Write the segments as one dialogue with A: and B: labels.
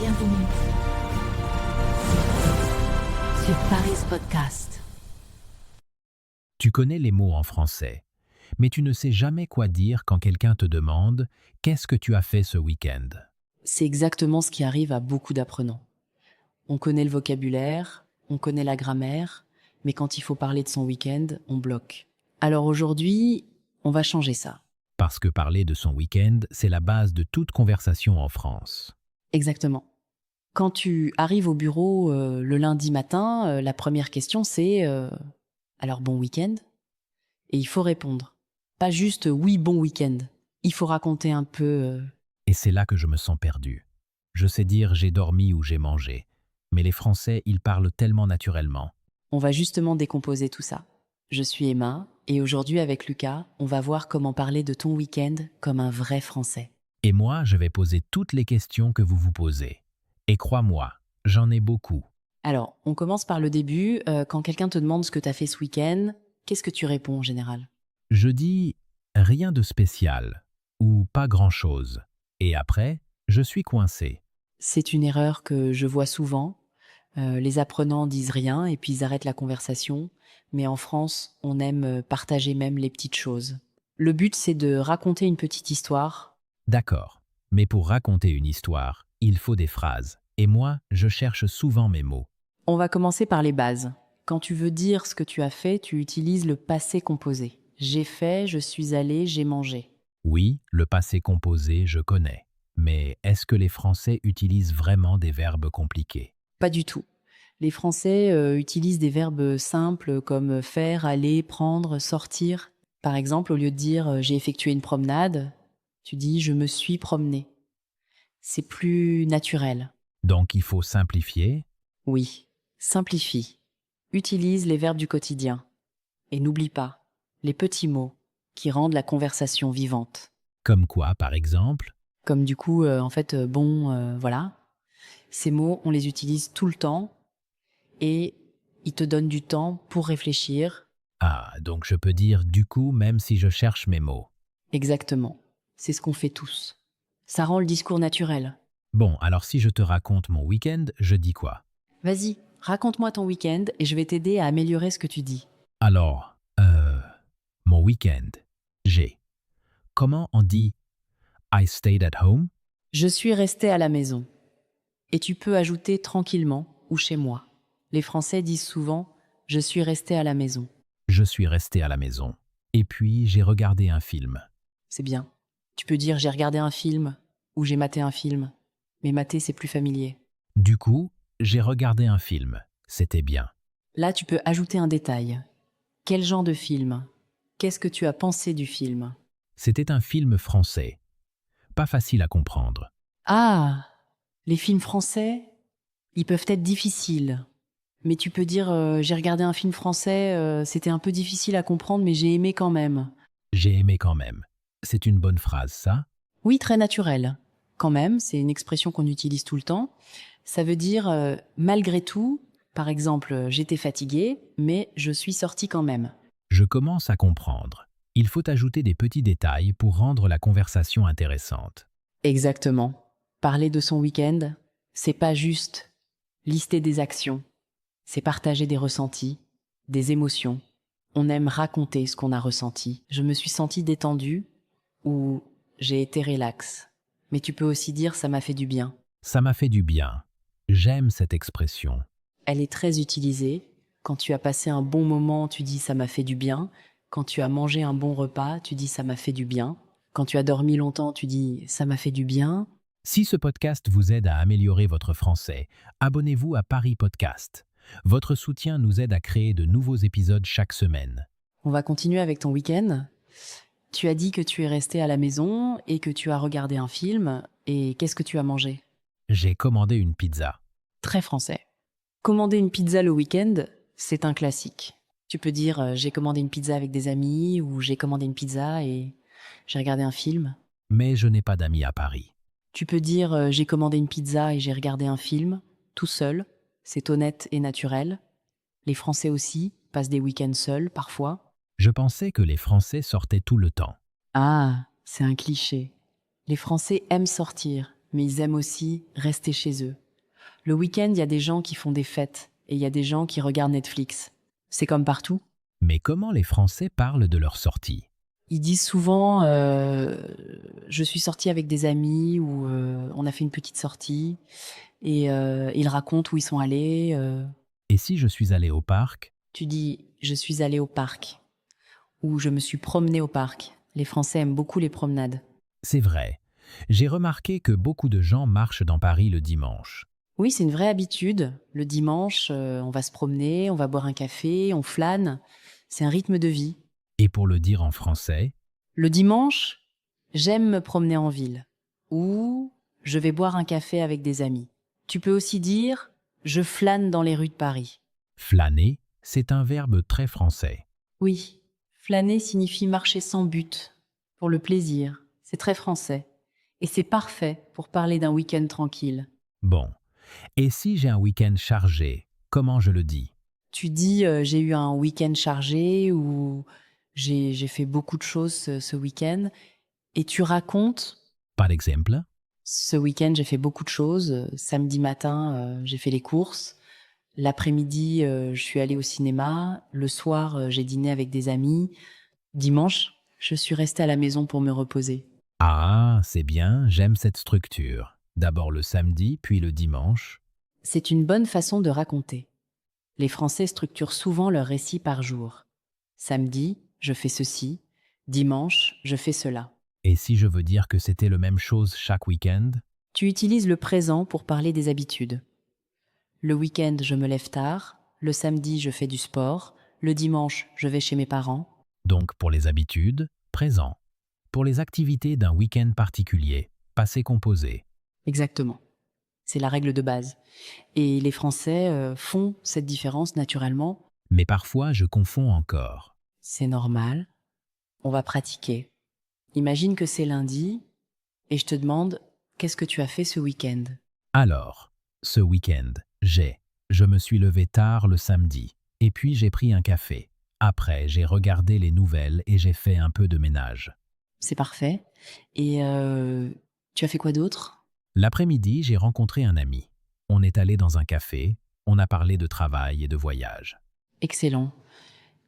A: Bienvenue sur Paris Podcast.
B: Tu connais les mots en français, mais tu ne sais jamais quoi dire quand quelqu'un te demande « Qu'est-ce que tu as fait ce week-end ?»
C: C'est exactement ce qui arrive à beaucoup d'apprenants. On connaît le vocabulaire, on connaît la grammaire, mais quand il faut parler de son week-end, on bloque. Alors aujourd'hui, on va changer ça.
B: Parce que parler de son week-end, c'est la base de toute conversation en France.
C: Exactement. Quand tu arrives au bureau le lundi matin, la première question c'est alors bon week-end ?» Et il faut répondre. Pas juste oui bon week-end. Il faut raconter un peu.
B: Et c'est là que je me sens perdu. Je sais dire « j'ai dormi » ou « j'ai mangé », mais les Français, ils parlent tellement naturellement.
C: On va justement décomposer tout ça. Je suis Emma, et aujourd'hui avec Lucas, on va voir comment parler de ton week-end comme un vrai Français.
B: Et moi, je vais poser toutes les questions que vous vous posez. Et crois-moi, j'en ai beaucoup.
C: Alors, on commence par le début. Quand quelqu'un te demande ce que tu as fait ce week-end, qu'est-ce que tu réponds en général ?
B: Je dis « rien de spécial » ou « pas grand-chose ». Et après, je suis coincé.
C: C'est une erreur que je vois souvent. Les apprenants disent rien et puis ils arrêtent la conversation. Mais en France, on aime partager même les petites choses. Le but, c'est de raconter une petite histoire.
B: D'accord, mais pour raconter une histoire, il faut des phrases. Et moi, je cherche souvent mes mots.
C: On va commencer par les bases. Quand tu veux dire ce que tu as fait, tu utilises le passé composé. J'ai fait, je suis allé, j'ai mangé.
B: Oui, le passé composé, je connais. Mais est-ce que les Français utilisent vraiment des verbes compliqués?
C: Pas du tout. Les Français utilisent des verbes simples comme faire, aller, prendre, sortir. Par exemple, au lieu de dire j'ai effectué une promenade, tu dis je me suis promené. C'est plus naturel.
B: Donc il faut simplifier.
C: Oui, simplifie. Utilise les verbes du quotidien. Et n'oublie pas les petits mots qui rendent la conversation vivante.
B: Comme quoi, par exemple?
C: Comme du coup, voilà. Ces mots, on les utilise tout le temps et ils te donnent du temps pour réfléchir.
B: Ah, donc je peux dire du coup même si je cherche mes mots.
C: Exactement. C'est ce qu'on fait tous. Ça rend le discours naturel.
B: Bon, alors si je te raconte mon week-end, je dis quoi?
C: Vas-y, raconte-moi ton week-end et je vais t'aider à améliorer ce que tu dis.
B: Alors, mon week-end, j'ai. Comment on dit I stayed at home?
C: Je suis resté à la maison. Et tu peux ajouter tranquillement ou chez moi. Les Français disent souvent « je suis resté à la maison
B: Je suis resté à la maison. Et puis, j'ai regardé un film. ».
C: C'est bien. Tu peux dire « j'ai regardé un film » ou « j'ai maté un film ». Mais mater, c'est plus familier.
B: Du coup, j'ai regardé un film. C'était bien.
C: Là, tu peux ajouter un détail. Quel genre de film ? Qu'est-ce que tu as pensé du film ?
B: C'était un film français. Pas facile à comprendre.
C: Ah, les films français, ils peuvent être difficiles. Mais tu peux dire j'ai regardé un film français, c'était un peu difficile à comprendre, mais j'ai aimé quand même.
B: J'ai aimé quand même. C'est une bonne phrase, ça?
C: Oui, très naturel. Quand même, c'est une expression qu'on utilise tout le temps. Ça veut dire malgré tout, par exemple, j'étais fatiguée, mais je suis sortie quand même.
B: Je commence à comprendre. Il faut ajouter des petits détails pour rendre la conversation intéressante.
C: Exactement. Parler de son week-end, c'est pas juste lister des actions, c'est partager des ressentis, des émotions. On aime raconter ce qu'on a ressenti. Je me suis sentie détendue ou j'ai été relax. Mais tu peux aussi dire ça m'a fait du bien.
B: Ça m'a fait du bien. J'aime cette expression.
C: Elle est très utilisée. Quand tu as passé un bon moment, tu dis ça m'a fait du bien. Quand tu as mangé un bon repas, tu dis ça m'a fait du bien. Quand tu as dormi longtemps, tu dis ça m'a fait du bien.
B: Si ce podcast vous aide à améliorer votre français, abonnez-vous à Paris Podcast. Votre soutien nous aide à créer de nouveaux épisodes chaque semaine.
C: On va continuer avec ton week-end. Tu as dit que tu es resté à la maison et que tu as regardé un film. Et qu'est-ce que tu as mangé ?
B: J'ai commandé une pizza.
C: Très français. Commander une pizza le week-end, c'est un classique. Tu peux dire j'ai commandé une pizza avec des amis ou j'ai commandé une pizza et j'ai regardé un film.
B: Mais je n'ai pas d'amis à Paris.
C: Tu peux dire j'ai commandé une pizza et j'ai regardé un film, tout seul. C'est honnête et naturel. Les Français aussi passent des week-ends seuls parfois.
B: Je pensais que les Français sortaient tout le temps.
C: Ah, c'est un cliché. Les Français aiment sortir. mais ils aiment aussi rester chez eux. Le week-end, il y a des gens qui font des fêtes et il y a des gens qui regardent Netflix. C'est comme partout.
B: Mais comment les Français parlent de leur sortie?
C: Ils disent souvent je suis sortie avec des amis ou on a fait une petite sortie et ils racontent où ils sont allés.
B: Et si je suis allé au parc?
C: Tu dis je suis allée au parc ou je me suis promenée au parc. Les Français aiment beaucoup les promenades.
B: C'est vrai. J'ai remarqué que beaucoup de gens marchent dans Paris le dimanche.
C: Oui, c'est une vraie habitude. Le dimanche, on va se promener, on va boire un café, on flâne. C'est un rythme de vie.
B: Et pour le dire en français,
C: Le dimanche, j'aime me promener en ville ou je vais boire un café avec des amis. Tu peux aussi dire je flâne dans les rues de Paris.
B: flâner, c'est un verbe très français.
C: Oui, flâner signifie marcher sans but, pour le plaisir. C'est très français. Et c'est parfait pour parler d'un week-end tranquille.
B: Bon. Et si j'ai un week-end chargé, comment je le dis?
C: Tu dis j'ai eu un week-end chargé ou j'ai fait beaucoup de choses ce week-end. Et tu racontes
B: Par exemple,
C: ce week-end, j'ai fait beaucoup de choses. Samedi matin, j'ai fait les courses. L'après-midi, je suis allée au cinéma. Le soir, j'ai dîné avec des amis. Dimanche, je suis restée à la maison pour me reposer.
B: ah, c'est bien, j'aime cette structure. D'abord le samedi, puis le dimanche.
C: C'est une bonne façon de raconter. Les Français structurent souvent leur récit par jour. Samedi, je fais ceci. Dimanche, je fais cela.
B: Et si je veux dire que c'était la même chose chaque week-end?
C: Tu utilises le présent pour parler des habitudes. Le week-end, je me lève tard. Le samedi, je fais du sport. Le dimanche, je vais chez mes parents.
B: Donc pour les habitudes, présent. Pour les activités d'un week-end particulier, passé composé.
C: Exactement. C'est la règle de base. Et les Français font cette différence naturellement.
B: Mais parfois je confonds encore.
C: C'est normal. On va pratiquer. Imagine que c'est lundi et je te demande qu'est-ce que tu as fait ce week-end.
B: Alors, ce week-end, je me suis levé tard le samedi, et puis j'ai pris un café. Après, j'ai regardé les nouvelles et j'ai fait un peu de ménage.
C: C'est parfait. Et tu as fait quoi d'autre?
B: L'après-midi, j'ai rencontré un ami. On est allé dans un café, on a parlé de travail et de voyage.
C: Excellent.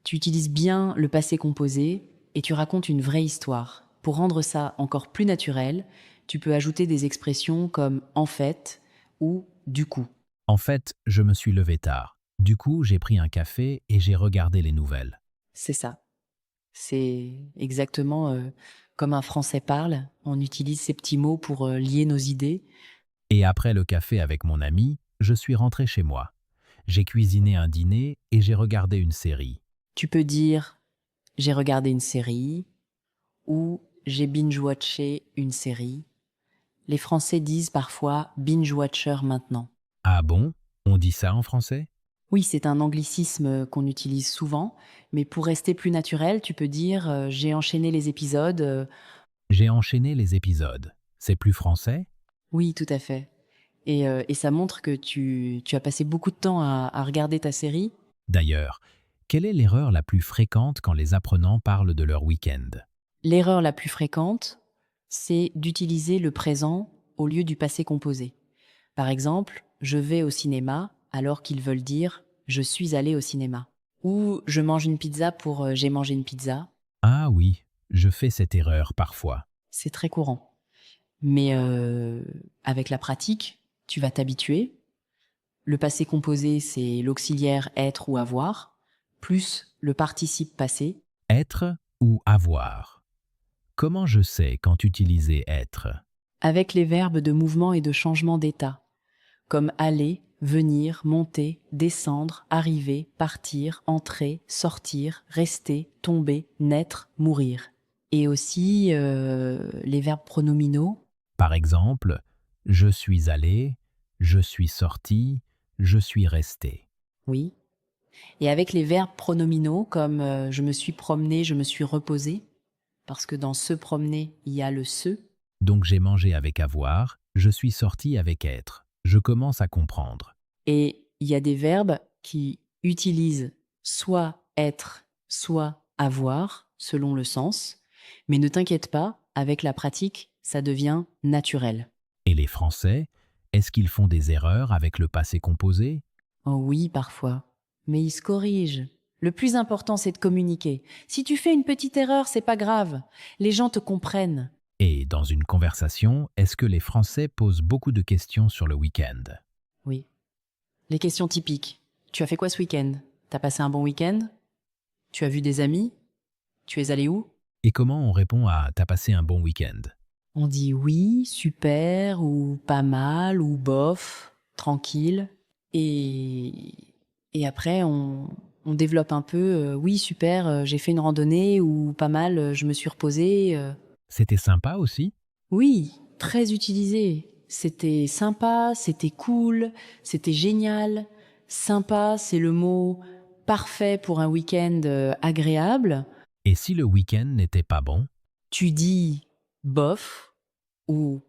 C: Tu utilises bien le passé composé et tu racontes une vraie histoire. Pour rendre ça encore plus naturel, tu peux ajouter des expressions comme en fait ou du coup.
B: En fait, je me suis levé tard. Du coup, j'ai pris un café et j'ai regardé les nouvelles.
C: C'est ça. C'est exactement comme un Français parle. On utilise ces petits mots pour lier nos idées.
B: Et après le café avec mon ami, je suis rentré chez moi. J'ai cuisiné un dîner et j'ai regardé une série.
C: Tu peux dire j'ai regardé une série ou j'ai binge-watché une série. Les Français disent parfois binge-watcher maintenant.
B: Ah bon? On dit ça en français?
C: Oui, c'est un anglicisme qu'on utilise souvent, mais pour rester plus naturel, tu peux dire j'ai enchaîné les épisodes.
B: J'ai enchaîné les épisodes. C'est plus français?
C: Oui, tout à fait. Et ça montre que tu as passé beaucoup de temps à regarder ta série.
B: D'ailleurs, quelle est l'erreur la plus fréquente quand les apprenants parlent de leur week-end?
C: L'erreur la plus fréquente, c'est d'utiliser le présent au lieu du passé composé. Par exemple, je vais au cinéma alors qu'ils veulent dire je suis allé au cinéma. Ou je mange une pizza pour j'ai mangé une pizza.
B: Ah oui, je fais cette erreur parfois.
C: C'est très courant. Mais avec la pratique, tu vas t'habituer. Le passé composé, c'est l'auxiliaire être ou avoir, plus le participe passé.
B: Être ou avoir? Comment je sais quand utiliser être?
C: Avec les verbes de mouvement et de changement d'état, comme aller, venir, monter, descendre, arriver, partir, entrer, sortir, rester, tomber, naître, mourir. Et aussi les verbes pronominaux.
B: Par exemple, je suis allé, je suis sorti, je suis resté.
C: Oui. Et avec les verbes pronominaux comme je me suis promené, je me suis reposé, parce que dans se promener, il y a le se.
B: Donc j'ai mangé avec avoir, je suis sorti avec être. Je commence à comprendre.
C: Et il y a des verbes qui utilisent soit être, soit avoir, selon le sens. Mais ne t'inquiète pas, avec la pratique, ça devient naturel.
B: Et les Français, est-ce qu'ils font des erreurs avec le passé composé?
C: Oh oui, parfois. Mais ils se corrigent. Le plus important, c'est de communiquer. Si tu fais une petite erreur, c'est pas grave. Les gens te comprennent.
B: Et dans une conversation, est-ce que les Français posent beaucoup de questions sur le week-end?
C: Oui. Les questions typiques. Tu as fait quoi ce week-end? T'as passé un bon week-end? Tu as vu des amis? Tu es allé où?
B: Et comment on répond à « t'as passé un bon week-end » ?
C: On dit oui, super, ou pas mal, ou bof, tranquille. Et après, on développe un peu, oui, super, j'ai fait une randonnée, ou pas mal, je me suis reposée.
B: C'était sympa aussi?
C: Oui, très utilisé. C'était sympa, c'était cool, c'était génial. Sympa, c'est le mot parfait pour un week-end agréable.
B: Et si le week-end n'était pas bon?
C: Tu dis bof, ou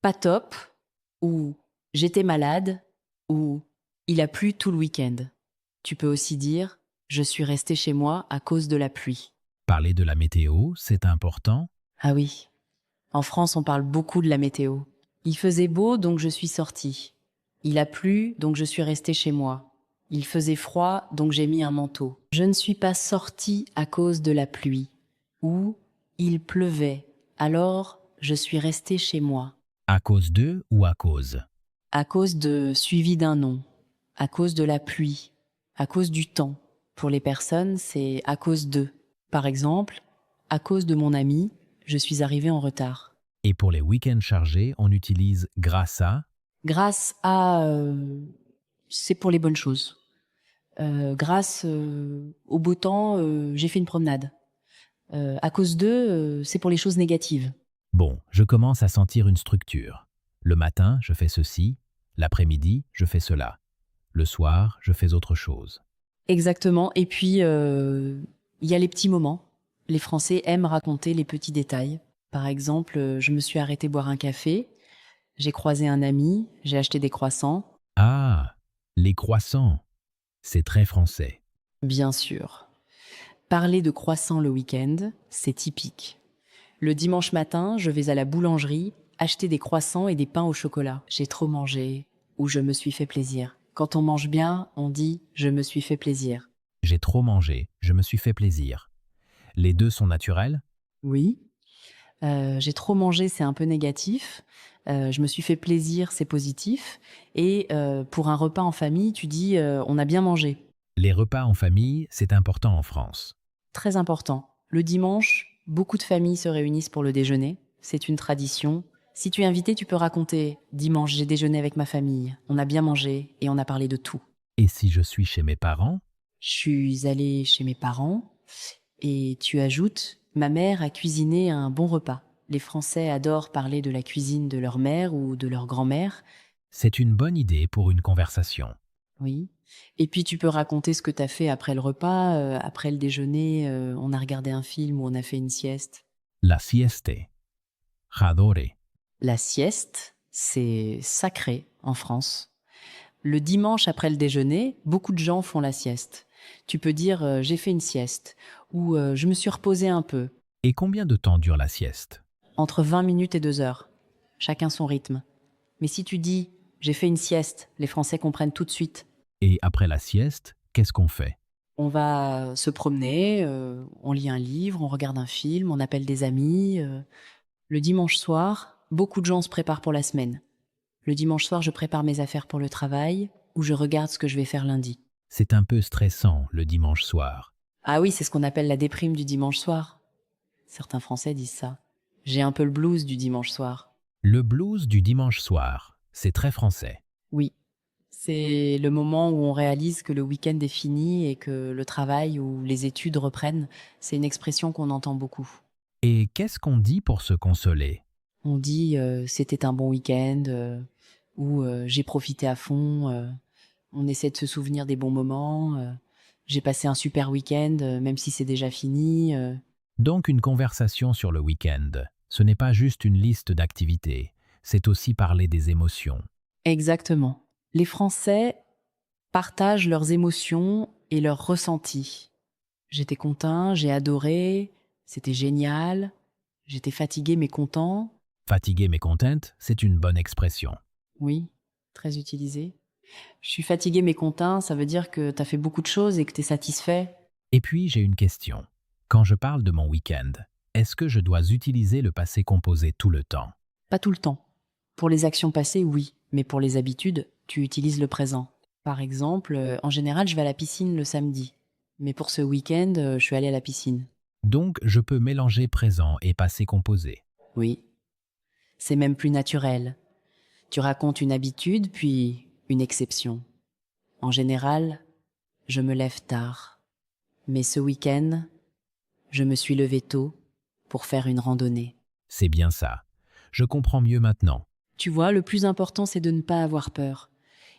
C: pas top, ou j'étais malade, ou il a plu tout le week-end. Tu peux aussi dire je suis resté chez moi à cause de la pluie.
B: Parler de la météo, c'est important?
C: Ah oui, en France on parle beaucoup de la météo. Il faisait beau donc je suis sortie. Il a plu donc je suis resté chez moi. Il faisait froid donc j'ai mis un manteau. Je ne suis pas sortie à cause de la pluie. Ou il pleuvait alors je suis resté chez moi.
B: À cause de ou à cause?
C: À cause de suivi d'un nom, à cause de la pluie, à cause du temps. Pour les personnes, c'est à cause d'eux. Par exemple, à cause de mon ami, je suis arrivé en retard.
B: Et pour les week-ends chargés, on utilise grâce à?
C: Grâce à... c'est pour les bonnes choses. Grâce au beau temps, j'ai fait une promenade. À cause d'eux, c'est pour les choses négatives.
B: Bon, je commence à sentir une structure. Le matin, je fais ceci. L'après-midi, je fais cela. Le soir, je fais autre chose.
C: Exactement. Et puis, il y a les petits moments. Les Français aiment raconter les petits détails. Par exemple, je me suis arrêtée boire un café, j'ai croisé un ami, j'ai acheté des croissants.
B: Ah, les croissants. C'est très français.
C: Bien sûr. Parler de croissants le week-end, c'est typique. Le dimanche matin, je vais à la boulangerie acheter des croissants et des pains au chocolat. J'ai trop mangé ou je me suis fait plaisir. Quand on mange bien, on dit je me suis fait plaisir.
B: J'ai trop mangé, je me suis fait plaisir. Les deux sont naturels?
C: Oui. J'ai trop mangé, c'est un peu négatif. Je me suis fait plaisir, c'est positif. Et pour un repas en famille, tu dis on a bien mangé.
B: Les repas en famille, c'est important en France.
C: Très important. Le dimanche, beaucoup de familles se réunissent pour le déjeuner. C'est une tradition. Si tu es invité, tu peux raconter dimanche, j'ai déjeuné avec ma famille. On a bien mangé et on a parlé de tout.
B: Et si je suis chez mes parents?
C: Je suis allée chez mes parents et tu ajoutes ma mère a cuisiné un bon repas. Les Français adorent parler de la cuisine de leur mère ou de leur grand-mère.
B: C'est une bonne idée pour une conversation.
C: Oui. Et puis tu peux raconter ce que tu as fait après le repas, après le déjeuner, on a regardé un film ou on a fait une sieste.
B: La sieste. Jadore.
C: La sieste, c'est sacré en France. Le dimanche après le déjeuner, beaucoup de gens font la sieste. Tu peux dire j'ai fait une sieste ou je me suis reposé un peu.
B: Et combien de temps dure la sieste?
C: Entre 20 minutes et 2 heures. Chacun son rythme. Mais si tu dis j'ai fait une sieste, les Français comprennent tout de suite.
B: Et après la sieste, qu'est-ce qu'on fait?
C: On va se promener, on lit un livre, on regarde un film, on appelle des amis. Le dimanche soir, beaucoup de gens se préparent pour la semaine. Le dimanche soir, je prépare mes affaires pour le travail ou je regarde ce que je vais faire lundi.
B: C'est un peu stressant le dimanche soir.
C: Ah oui, c'est ce qu'on appelle la déprime du dimanche soir. Certains Français disent ça. J'ai un peu le blues du dimanche soir.
B: Le blues du dimanche soir, c'est très français.
C: Oui. C'est le moment où on réalise que le week-end est fini et que le travail ou les études reprennent. C'est une expression qu'on entend beaucoup.
B: Et qu'est-ce qu'on dit pour se consoler?
C: On dit c'était un bon week-end ou j'ai profité à fond. On essaie de se souvenir des bons moments. J'ai passé un super week-end même si c'est déjà fini.
B: Donc une conversation sur le week-end, ce n'est pas juste une liste d'activités, c'est aussi parler des émotions.
C: Exactement. Les Français partagent leurs émotions et leurs ressentis. J'étais content, j'ai adoré, c'était génial. J'étais fatigué mais content.
B: Fatigué mais contente, c'est une bonne expression.
C: Oui, très utilisé. Je suis fatigué mais content, ça veut dire que t'as fait beaucoup de choses et que t'es satisfait.
B: Et puis, j'ai une question. Quand je parle de mon week-end, est-ce que je dois utiliser le passé composé tout le temps?
C: Pas tout le temps. Pour les actions passées, oui, mais pour les habitudes, tu utilises le présent. Par exemple, en général, je vais à la piscine le samedi. Mais pour ce week-end, je suis allée à la piscine.
B: Donc, je peux mélanger présent et passé composé.
C: Oui, c'est même plus naturel. Tu racontes une habitude, puis une exception. En général, je me lève tard. Mais ce week-end, je me suis levé tôt pour faire une randonnée.
B: C'est bien ça. Je comprends mieux maintenant.
C: Tu vois, le plus important, c'est de ne pas avoir peur.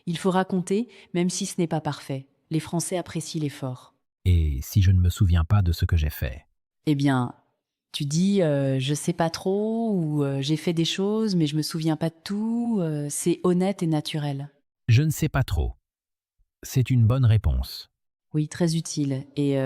C: Il faut raconter, même si ce n'est pas parfait. Les Français apprécient l'effort.
B: Et si je ne me souviens pas de ce que j'ai fait?
C: Eh bien, tu dis je sais pas trop ou j'ai fait des choses mais je me souviens pas de tout, c'est honnête et naturel.
B: Je ne sais pas trop. C'est une bonne réponse.
C: Oui, très utile. Et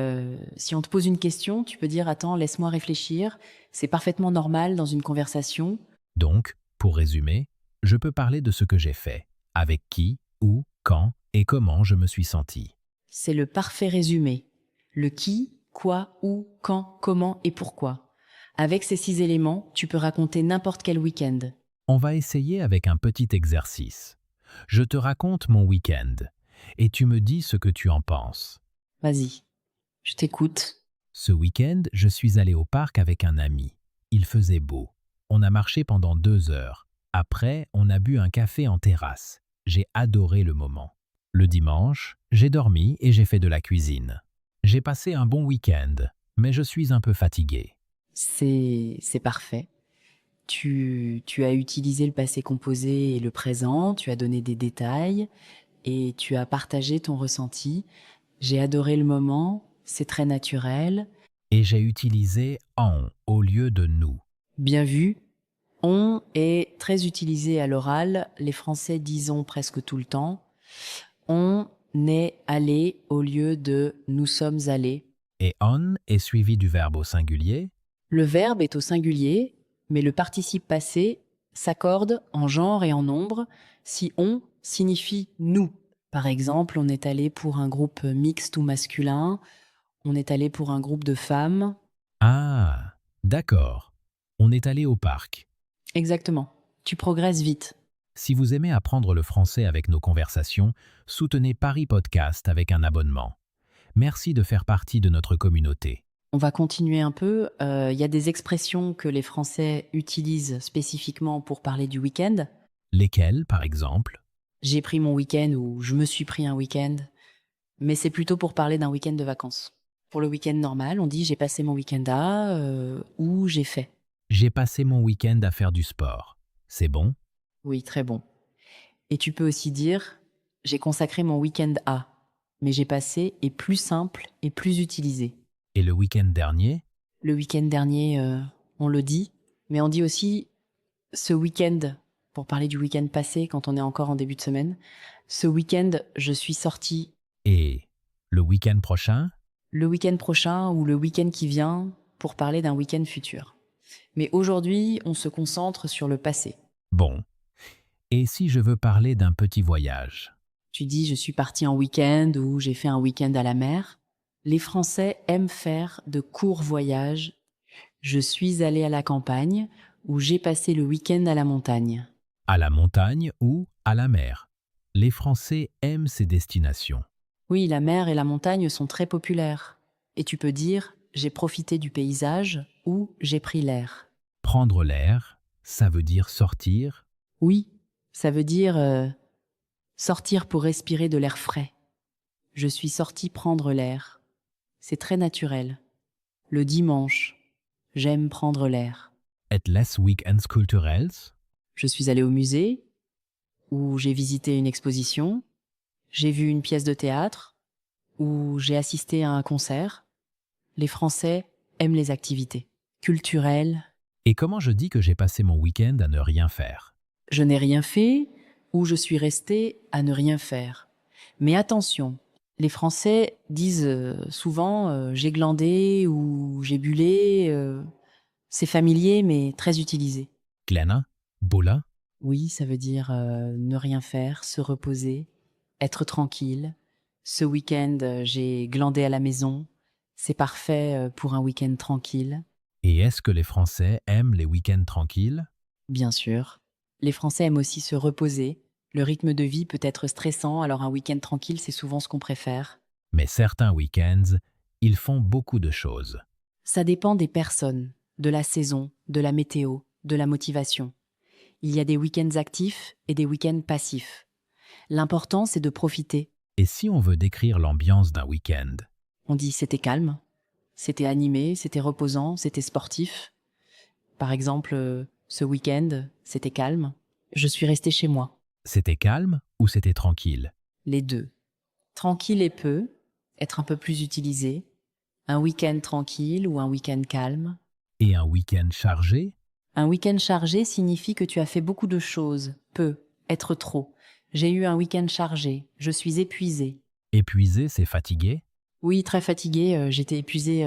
C: si on te pose une question, tu peux dire attends, laisse-moi réfléchir. C'est parfaitement normal dans une conversation.
B: Donc, pour résumer, je peux parler de ce que j'ai fait, avec qui, où, quand et comment je me suis senti.
C: C'est le parfait résumé. Le qui, quoi, où, quand, comment et pourquoi. Avec ces 6 éléments, tu peux raconter n'importe quel week-end.
B: On va essayer avec un petit exercice. Je te raconte mon week-end et tu me dis ce que tu en penses.
C: Vas-y, je t'écoute.
B: Ce week-end, je suis allé au parc avec un ami. Il faisait beau. On a marché pendant 2 heures. Après, on a bu un café en terrasse. J'ai adoré le moment. Le dimanche, j'ai dormi et j'ai fait de la cuisine. J'ai passé un bon week-end, mais je suis un peu fatigué.
C: C'est parfait. Tu as utilisé le passé composé et le présent, tu as donné des détails et tu as partagé ton ressenti. J'ai adoré le moment, c'est très naturel.
B: Et j'ai utilisé on au lieu de nous.
C: Bien vu. On est très utilisé à l'oral. Les Français disent on presque tout le temps. On est allé au lieu de nous sommes allés.
B: Et on est suivi du verbe au singulier.
C: Le verbe est au singulier, mais le participe passé s'accorde en genre et en nombre si on signifie nous. Par exemple, on est allé pour un groupe mixte ou masculin, on est allé pour un groupe de femmes.
B: Ah, d'accord. On est allé au parc.
C: Exactement. Tu progresses vite.
B: Si vous aimez apprendre le français avec nos conversations, soutenez Paris Podcast avec un abonnement. Merci de faire partie de notre communauté.
C: On va continuer un peu. Il y a des expressions que les Français utilisent spécifiquement pour parler du week-end.
B: Lesquels, par exemple?
C: J'ai pris mon week-end ou je me suis pris un week-end. Mais c'est plutôt pour parler d'un week-end de vacances. Pour le week-end normal, on dit j'ai passé mon week-end à ou j'ai fait.
B: J'ai passé mon week-end à faire du sport. C'est bon?
C: Oui, très bon. Et tu peux aussi dire j'ai consacré mon week-end à. Mais j'ai passé est plus simple et plus utilisé.
B: Et le week-end dernier?
C: Le week-end dernier, on le dit, mais on dit aussi ce week-end, pour parler du week-end passé quand on est encore en début de semaine. Ce week-end, je suis sortie.
B: Et le week-end prochain?
C: Le week-end prochain ou le week-end qui vient pour parler d'un week-end futur. Mais aujourd'hui, on se concentre sur le passé.
B: Bon. Et si je veux parler d'un petit voyage?
C: Tu dis je suis partie en week-end ou j'ai fait un week-end à la mer. Les Français aiment faire de courts voyages. Je suis allée à la campagne ou j'ai passé le week-end à la montagne.
B: À la montagne ou à la mer? Les Français aiment ces destinations.
C: Oui, la mer et la montagne sont très populaires. Et tu peux dire j'ai profité du paysage ou j'ai pris l'air.
B: Prendre l'air, ça veut dire sortir.
C: Oui, ça veut dire sortir pour respirer de l'air frais. Je suis sortie prendre l'air. C'est très naturel. Le dimanche, j'aime prendre l'air.
B: Et les week-ends culturels?
C: Je suis allée au musée, où j'ai visité une exposition, j'ai vu une pièce de théâtre, où j'ai assisté à un concert. Les Français aiment les activités culturelles.
B: Et comment je dis que j'ai passé mon week-end à ne rien faire?
C: Je n'ai rien fait ou je suis restée à ne rien faire. Mais attention, les Français disent souvent j'ai glandé ou j'ai bullé. C'est familier mais très utilisé.
B: Glenna, Bola.
C: Oui, ça veut dire ne rien faire, se reposer, être tranquille. Ce week-end, j'ai glandé à la maison. C'est parfait pour un week-end tranquille.
B: Et est-ce que les Français aiment les week-ends tranquilles?
C: Bien sûr. Les Français aiment aussi se reposer. Le rythme de vie peut être stressant, alors un week-end tranquille, c'est souvent ce qu'on préfère.
B: Mais certains week-ends, ils font beaucoup de choses.
C: Ça dépend des personnes, de la saison, de la météo, de la motivation. Il y a des week-ends actifs et des week-ends passifs. L'important, c'est de profiter.
B: Et si on veut décrire l'ambiance d'un week-end?
C: On dit c'était calme, c'était animé, c'était reposant, c'était sportif. Par exemple, ce week-end, c'était calme. Je suis restée chez moi.
B: C'était calme ou c'était tranquille?
C: Les deux. Tranquille et peu, être un peu plus utilisé. Un week-end tranquille ou un week-end calme.
B: Et un week-end chargé?
C: Un week-end chargé signifie que tu as fait beaucoup de choses, peu, être trop. J'ai eu un week-end chargé, je suis épuisée.
B: Épuisé, c'est fatigué?
C: Oui, très fatiguée, j'étais épuisée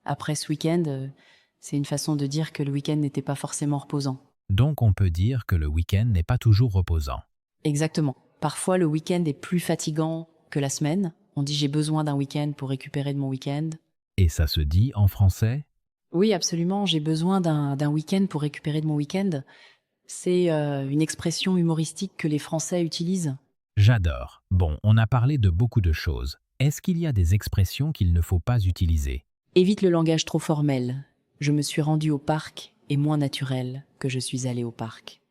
C: après ce week-end. C'est une façon de dire que le week-end n'était pas forcément reposant.
B: Donc on peut dire que le week-end n'est pas toujours reposant.
C: Exactement. Parfois, le week-end est plus fatigant que la semaine. On dit j'ai besoin d'un week-end pour récupérer de mon week-end.
B: Et ça se dit en français?
C: Oui, absolument, j'ai besoin d'un week-end pour récupérer de mon week-end. C'est une expression humoristique que les Français utilisent.
B: J'adore. Bon, on a parlé de beaucoup de choses. Est-ce qu'il y a des expressions qu'il ne faut pas utiliser?
C: Évite le langage trop formel. Je me suis rendue au parc est moins naturel que je suis allée au parc.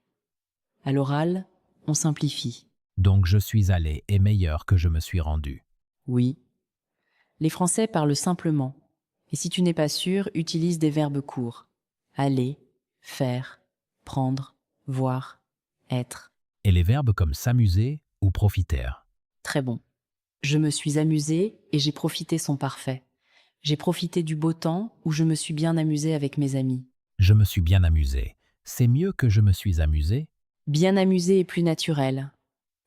C: À l'oral, on simplifie.
B: Donc je suis allé est meilleur que je me suis rendu.
C: Oui. Les Français parlent simplement. Et si tu n'es pas sûr, utilise des verbes courts. Aller, faire, prendre, voir, être.
B: Et les verbes comme s'amuser ou profiter?
C: Très bon. Je me suis amusée et j'ai profité sont parfaits. J'ai profité du beau temps où je me suis bien amusée avec mes amis.
B: Je me suis bien amusé. C'est mieux que je me suis amusé?
C: Bien amusée est plus naturel.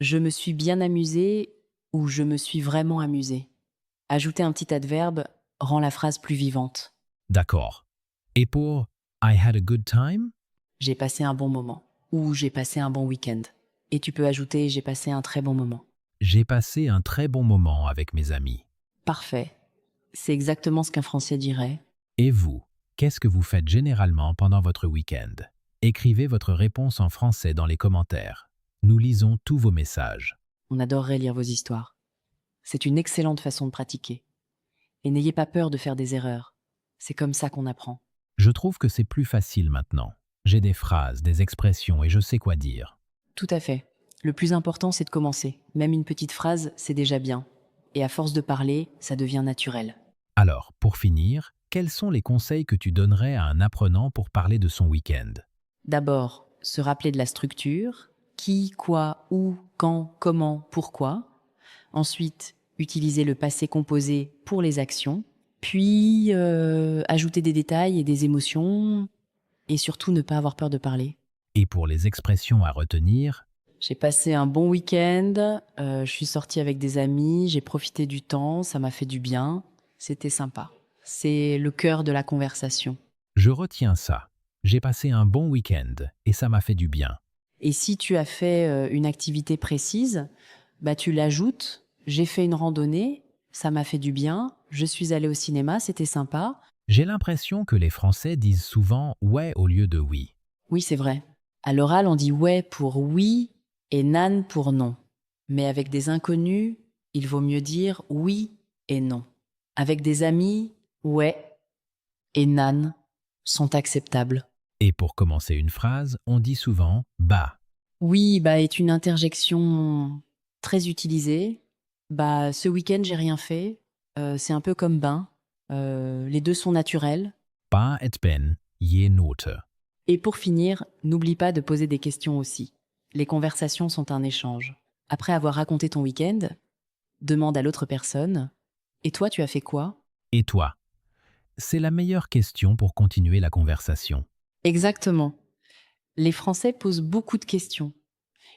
C: Je me suis bien amusée ou je me suis vraiment amusée. Ajouter un petit adverbe rend la phrase plus vivante.
B: D'accord. Et pour I had a good time?
C: J'ai passé un bon moment ou j'ai passé un bon week-end. Et tu peux ajouter j'ai passé un très bon moment.
B: J'ai passé un très bon moment avec mes amis.
C: Parfait. C'est exactement ce qu'un Français dirait.
B: Et vous, qu'est-ce que vous faites généralement pendant votre week-end? Écrivez votre réponse en français dans les commentaires. Nous lisons tous vos messages.
C: On adorerait lire vos histoires. C'est une excellente façon de pratiquer. Et n'ayez pas peur de faire des erreurs. C'est comme ça qu'on apprend.
B: Je trouve que c'est plus facile maintenant. J'ai des phrases, des expressions et je sais quoi dire.
C: Tout à fait. Le plus important, c'est de commencer. Même une petite phrase, c'est déjà bien. Et à force de parler, ça devient naturel.
B: Alors, pour finir, quels sont les conseils que tu donnerais à un apprenant pour parler de son week-end?
C: D'abord, se rappeler de la structure. Qui, quoi, où, quand, comment, pourquoi. Ensuite, utiliser le passé composé pour les actions. Puis, ajouter des détails et des émotions. Et surtout, ne pas avoir peur de parler.
B: Et pour les expressions à retenir,
C: J'ai passé un bon week-end, je suis sortie avec des amis, j'ai profité du temps, ça m'a fait du bien, c'était sympa. C'est le cœur de la conversation.
B: je retiens ça. J'ai passé un bon week-end et ça m'a fait du bien.
C: Et si tu as fait une activité précise, bah tu l'ajoutes, j'ai fait une randonnée, ça m'a fait du bien, je suis allée au cinéma, c'était sympa.
B: J'ai l'impression que les Français disent souvent « ouais » au lieu de « oui ».
C: Oui, c'est vrai. À l'oral, on dit ouais pour oui et nan pour non. Mais avec des inconnus, il vaut mieux dire oui et non. Avec des amis, ouais et nan sont acceptables.
B: Et pour commencer une phrase, on dit souvent « bah
C: Oui, bah est une interjection très utilisée. Bah ce week-end j'ai rien fait. C'est un peu comme ben. Les deux sont naturels. ».
B: Ba et ben, je note.
C: Et pour finir, n'oublie pas de poser des questions aussi. Les conversations sont un échange. Après avoir raconté ton week-end, demande à l'autre personne « Et toi, tu as fait quoi ?»
B: Et toi? C'est la meilleure question pour continuer la conversation.
C: Exactement. Les Français posent beaucoup de questions.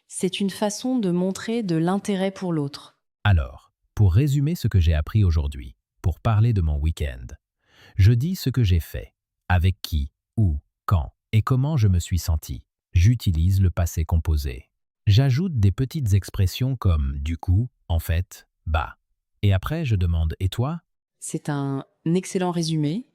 C: C'est une façon de montrer de l'intérêt pour l'autre.
B: Alors, pour résumer ce que j'ai appris aujourd'hui, pour parler de mon week-end, je dis ce que j'ai fait, avec qui, où, quand, Et comment je me suis senti? J'utilise le passé composé. J'ajoute des petites expressions comme du coup, en fait, bah. Et après, je demande et toi?
C: C'est un excellent résumé.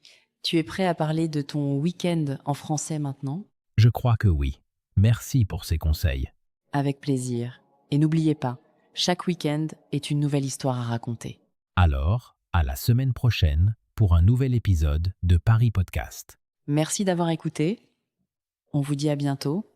C: Tu es prêt à parler de ton week-end en français maintenant?
B: Je crois que oui. Merci pour ces conseils.
C: Avec plaisir. Et n'oubliez pas, chaque week-end est une nouvelle histoire à raconter.
B: Alors, à la semaine prochaine pour un nouvel épisode de Paris Podcast.
C: Merci d'avoir écouté. On vous dit à bientôt